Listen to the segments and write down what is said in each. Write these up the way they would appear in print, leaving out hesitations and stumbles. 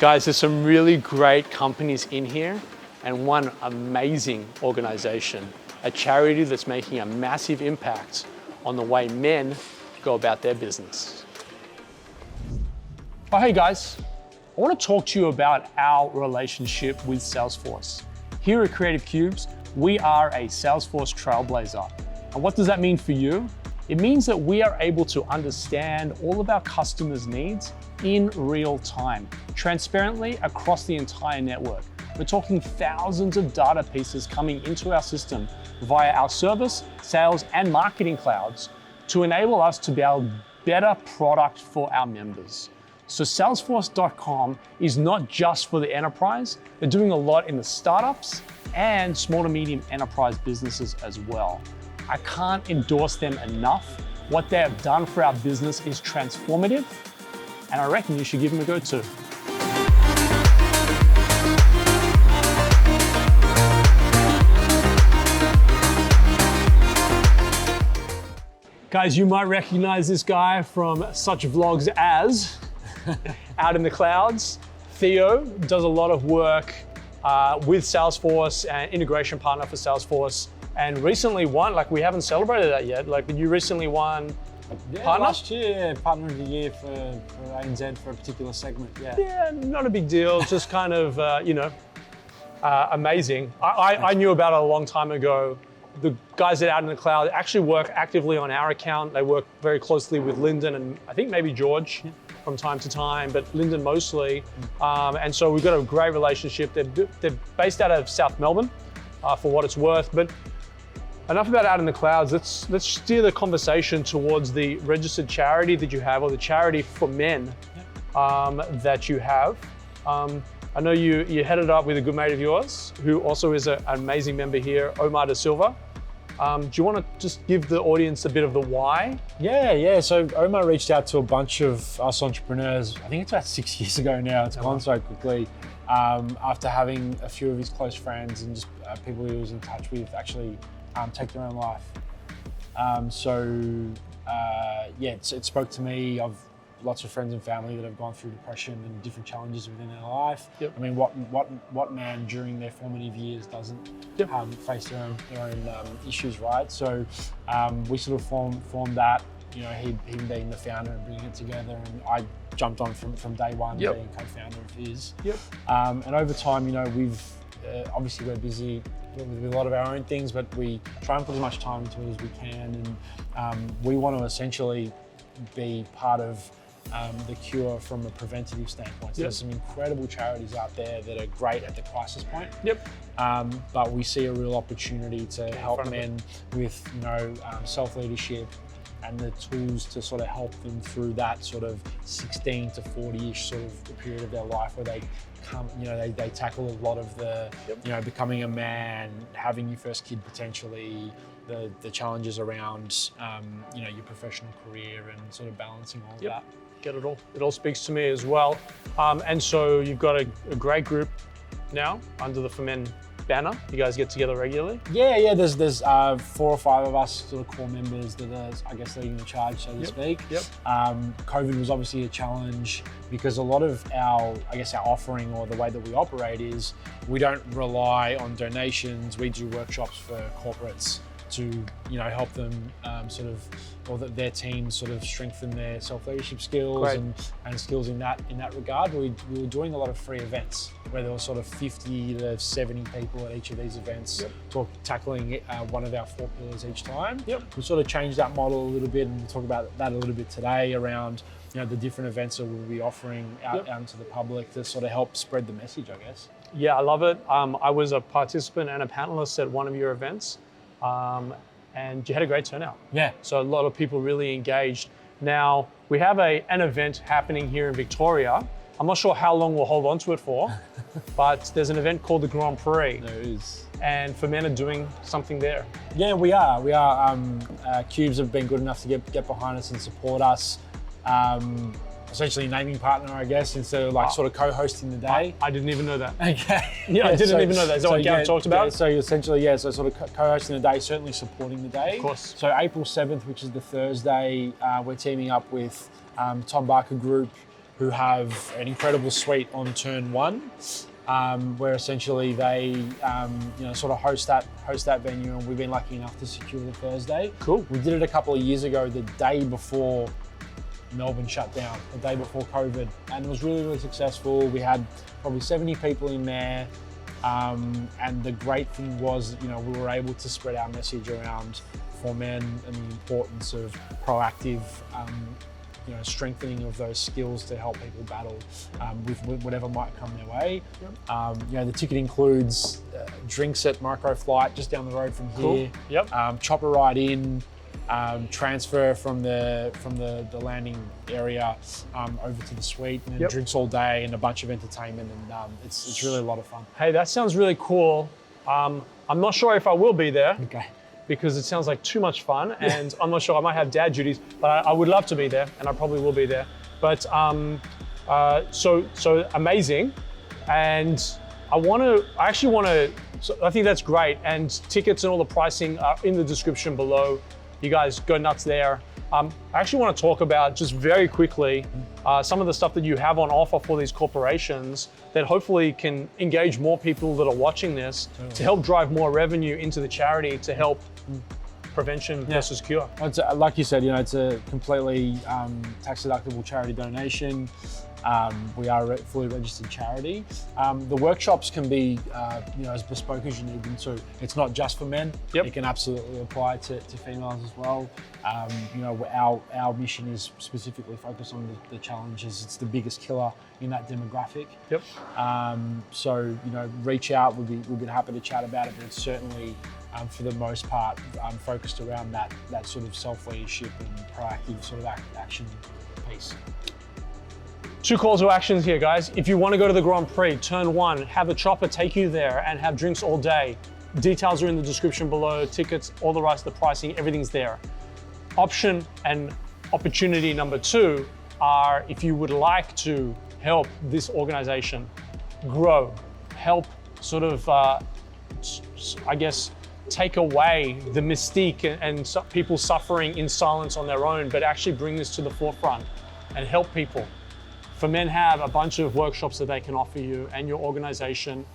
Guys, there's some really great companies in here and one amazing organization, a charity that's making a massive impact on the way men go about their business. Oh, hey guys, I want to talk to you about our relationship with Salesforce. Here at Creative Cubes, we are a Salesforce trailblazer. And what does that mean for you? It means that we are able to understand all of our customers' needs in real time, transparently across the entire network. We're talking thousands of data pieces coming into our system via our service, sales, and marketing clouds to enable us to build better product for our members. So Salesforce.com is not just for the enterprise. They're doing a lot in the startups and small to medium enterprise businesses as well. I can't endorse them enough. What they have done for our business is transformative, and I reckon you should give them a go too. Guys, you might recognize this guy from such vlogs as Out in the Clouds. Theo does a lot of work with Salesforce and integration partner for Salesforce, and recently won, like we haven't celebrated that yet, like you recently won partner? Last year, partner of the year for ANZ for a particular segment, Yeah, not a big deal, just kind of, amazing. I knew about it a long time ago. The guys at Out in the Cloud actually work actively on our account. They work very closely with Lyndon and I think maybe George from time to time, but Lyndon mostly. And so we've got a great relationship. They're based out of South Melbourne, for what it's worth. But enough about Out in the Clouds. Let's steer the conversation towards the registered charity that you have, or the charity for men that you have. I know you headed up with a good mate of yours, who also is an amazing member here, Omar da Silva. Do you want to just give the audience a bit of the why? Yeah. So Omar reached out to a bunch of us entrepreneurs. I think it's about 6 years ago now. It's gone so quickly. After having a few of his close friends and just people he was in touch with actually take their own life. It spoke to me. I've lots of friends and family that have gone through depression and different challenges within their life. Yep. I mean, what man during their formative years doesn't face their own issues, right? So we sort of formed that. You know, him being the founder and bringing it together, and I jumped on from day one, being co-founder of his. And over time, you know, we've obviously we're busy with a lot of our own things, but we try and put as much time into it as we can, and we want to essentially be part of the cure from a preventative standpoint. So there's some incredible charities out there that are great at the crisis point. But we see a real opportunity to help men with, self-leadership and the tools to sort of help them through that sort of 16 to 40-ish sort of period of their life where they come, they tackle a lot of the, becoming a man, having your first kid potentially, the challenges around, your professional career and sort of balancing all of that. Get it all. It all speaks to me as well. And so you've got a great group now under the For Men banner. You guys get together regularly? Yeah. There's 4 or 5 of us sort of core members that are, I guess, leading the charge, so to speak. COVID was obviously a challenge because a lot of our offering or the way that we operate is we don't rely on donations. We do workshops for corporates to help them their teams sort of strengthen their self-leadership skills and skills in that regard. We were doing a lot of free events where there were sort of 50 to 70 people at each of these events, tackling one of our 4 pillars each time. We sort of changed that model a little bit, and we'll talk about that a little bit today around the different events that we'll be offering out to the public to sort of help spread the message, I guess. Yeah, I love it. I was a participant and a panelist at one of your events. And you had a great turnout. So a lot of people really engaged. Now, we have an event happening here in Victoria. I'm not sure how long we'll hold on to it for, but there's an event called the Grand Prix. There is. And For Men are doing something there. Yeah, we are. Cubes have been good enough to get behind us and support us. Essentially naming partner, I guess, instead of sort of co-hosting the day. I didn't even know that. Okay. I didn't even know that. Is that what Gav talked about? Yeah, so essentially, so sort of co-hosting the day, certainly supporting the day. Of course. So April 7th, which is the Thursday, we're teaming up with Tom Barker Group, who have an incredible suite on turn 1, where essentially they sort of host that venue, and we've been lucky enough to secure the Thursday. Cool. We did it a couple of years ago, the day before Melbourne shut down, the day before COVID, and it was really, really successful. We had probably 70 people in there, and the great thing was, we were able to spread our message around for men and the importance of proactive, strengthening of those skills to help people battle with whatever might come their way. Yep. The ticket includes drinks at Micro Flight just down the road from here. Cool. Yep. Chopper ride in. Transfer from the landing area over to the suite, and then drinks all day and a bunch of entertainment, and it's really a lot of fun. Hey, that sounds really cool. I'm not sure if I will be there. Okay. Because it sounds like too much fun, and I'm not sure, I might have dad duties, but I would love to be there, and I probably will be there. But so amazing, and I think that's great, and tickets and all the pricing are in the description below. You guys go nuts there. I actually want to talk about, just very quickly, some of the stuff that you have on offer for these corporations that hopefully can engage more people that are watching this to help drive more revenue into the charity to help prevention versus cure. It's, like you said, it's a completely tax-deductible charity donation. We are a fully registered charity. The workshops can be as bespoke as you need them to. It's not just for men. Yep. It can absolutely apply to females as well. Our mission is specifically focused on the challenges. It's the biggest killer in that demographic. Yep. So reach out. We'll be happy to chat about it. But it's certainly, for the most part, focused around that sort of self-leadership and proactive sort of action piece. 2 calls to actions here, guys. If you want to go to the Grand Prix, turn 1, have a chopper take you there and have drinks all day. Details are in the description below, tickets, all the rest, the pricing, everything's there. Option and opportunity number 2 are, if you would like to help this organization grow, help sort of, take away the mystique and people suffering in silence on their own, but actually bring this to the forefront and help people. For Men have a bunch of workshops that they can offer you and your organization.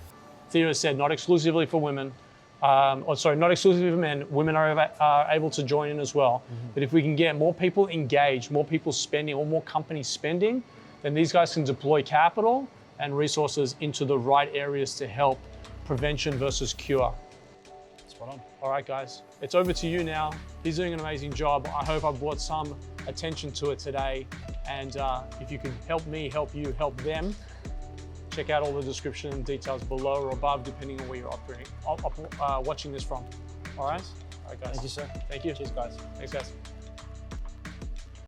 Theo said not exclusively for women, not exclusively for men. Women are able to join in as well. Mm-hmm. But if we can get more people engaged, more people spending, or more companies spending, then these guys can deploy capital and resources into the right areas to help prevention versus cure. Spot on. All right, guys, it's over to you now. He's doing an amazing job. I hope I brought some attention to it today. And if you can help me, help you, help them, check out all the description and details below or above, depending on where you're watching this from. All right? All right, guys. Thank you, sir. Thank you. Cheers, guys. Thanks, guys.